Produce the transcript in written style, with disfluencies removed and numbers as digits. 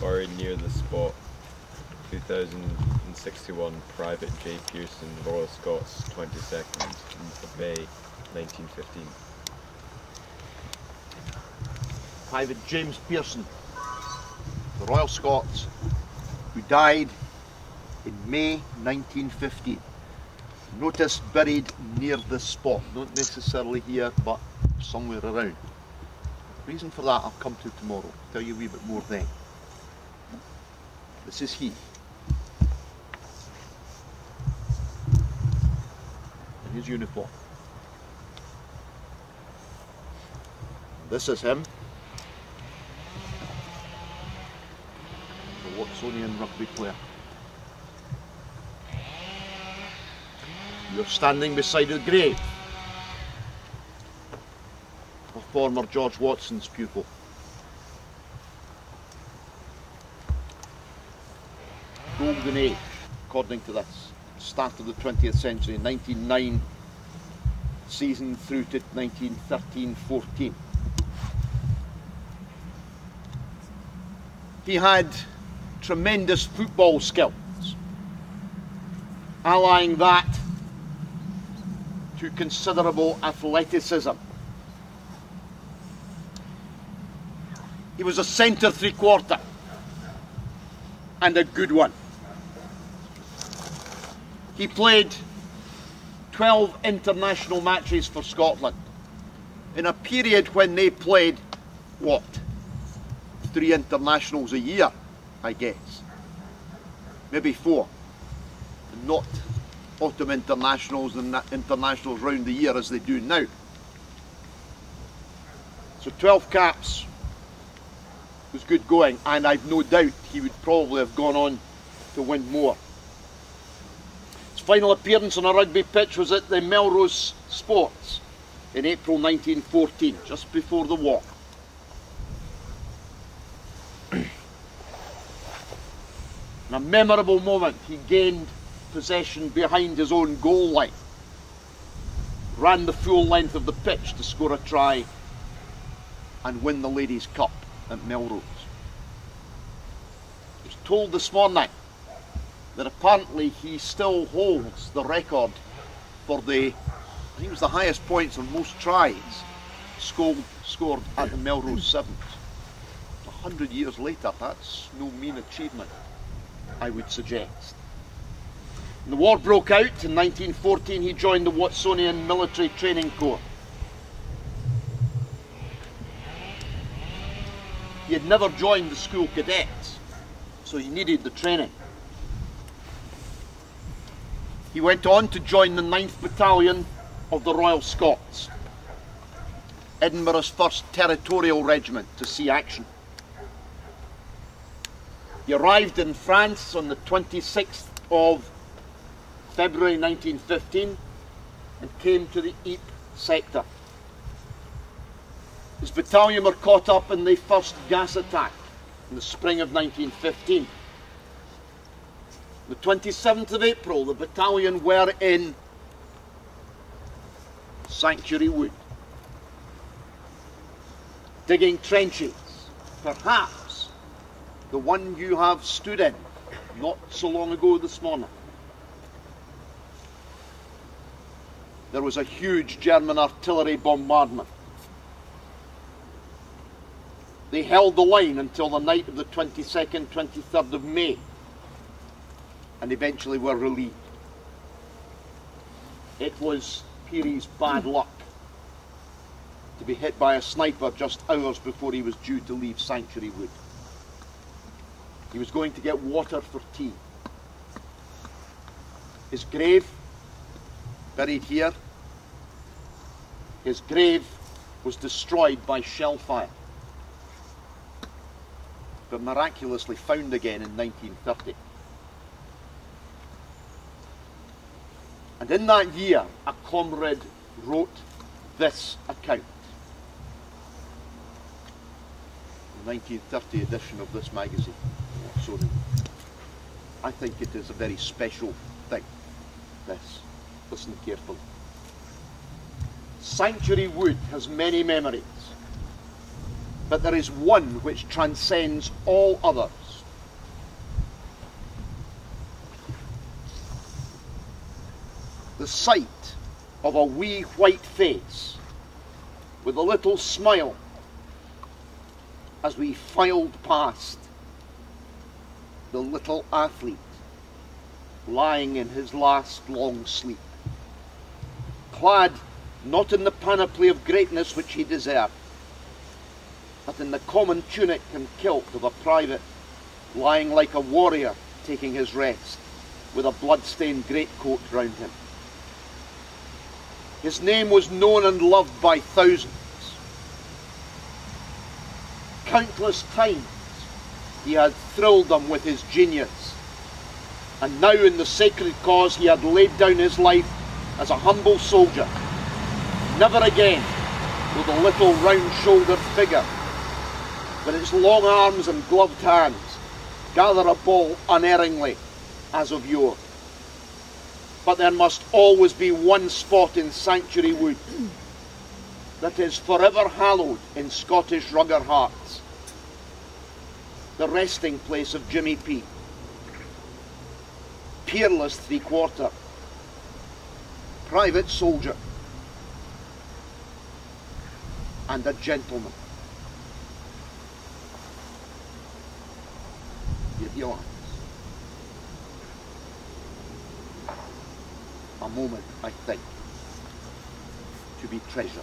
buried near the spot. 2061 Private J. Pearson, Royal Scots, 22nd of May, 1915. Private James Pearson, the Royal Scots, who died in May 1915. Notice buried near this spot, not necessarily here, but somewhere around. The reason for that I'll come to tomorrow, I'll tell you a wee bit more then. This is he. In his uniform. This is him. The Watsonian rugby player. You're standing beside a grave of former George Watson's pupil. Golden age, according to this. Start of the 20th century, 1909 season through to 1913-14. He had tremendous football skills, allying that to considerable athleticism. He was a centre three-quarter, and a good one. He played 12 international matches for Scotland in a period when they played, what, 3 internationals a year, I guess. Maybe 4. And not autumn internationals and internationals round the year as they do now. So 12 caps was good going, and I've no doubt he would probably have gone on to win more. His final appearance on a rugby pitch was at the Melrose Sports in April 1914, just before the war. In a memorable moment, he gained possession behind his own goal line, ran the full length of the pitch to score a try and win the Ladies' Cup at Melrose. I was told this morning that apparently he still holds the record for the, I think it was the highest points on most tries scored at the Melrose Sevens. 100 years later, that's no mean achievement, I would suggest. When the war broke out in 1914, he joined the Watsonian Military Training Corps. He had never joined the school cadets, so he needed the training. He went on to join the 9th Battalion of the Royal Scots, Edinburgh's 1st Territorial Regiment to see action. He arrived in France on the 26th of February 1915 and came to the Ypres sector. His battalion were caught up in the first gas attack in the spring of 1915. The 27th of April, the battalion were in Sanctuary Wood, digging trenches, perhaps the one you have stood in not so long ago this morning. There was a huge German artillery bombardment. They held the line until the night of the 22nd, 23rd of May, and eventually were relieved. It was Peary's bad luck to be hit by a sniper just hours before he was due to leave Sanctuary Wood. He was going to get water for tea. His grave, buried here, his grave was destroyed by shell fire, but miraculously found again in 1930. And in that year, a comrade wrote this account. The 1930 edition of this magazine. So I think it is a very special thing, this. Listen carefully. Sanctuary Wood has many memories. but there is one which transcends all others. The sight of a wee white face with a little smile as we filed past the little athlete lying in his last long sleep, clad not in the panoply of greatness which he deserved, but in the common tunic and kilt of a private, lying like a warrior taking his rest, with a blood-stained greatcoat round him. His name was known and loved by thousands. Countless times he had thrilled them with his genius, and now in the sacred cause he had laid down his life as a humble soldier. Never again will the little round-shouldered figure with its long arms and gloved hands gather a ball unerringly as of yore. But there must always be one spot in Sanctuary Wood that is forever hallowed in Scottish rugger hearts: the resting place of Jimmy P, peerless three-quarter, private soldier, and a gentleman. Give your eyes. A moment, I think, to be treasured.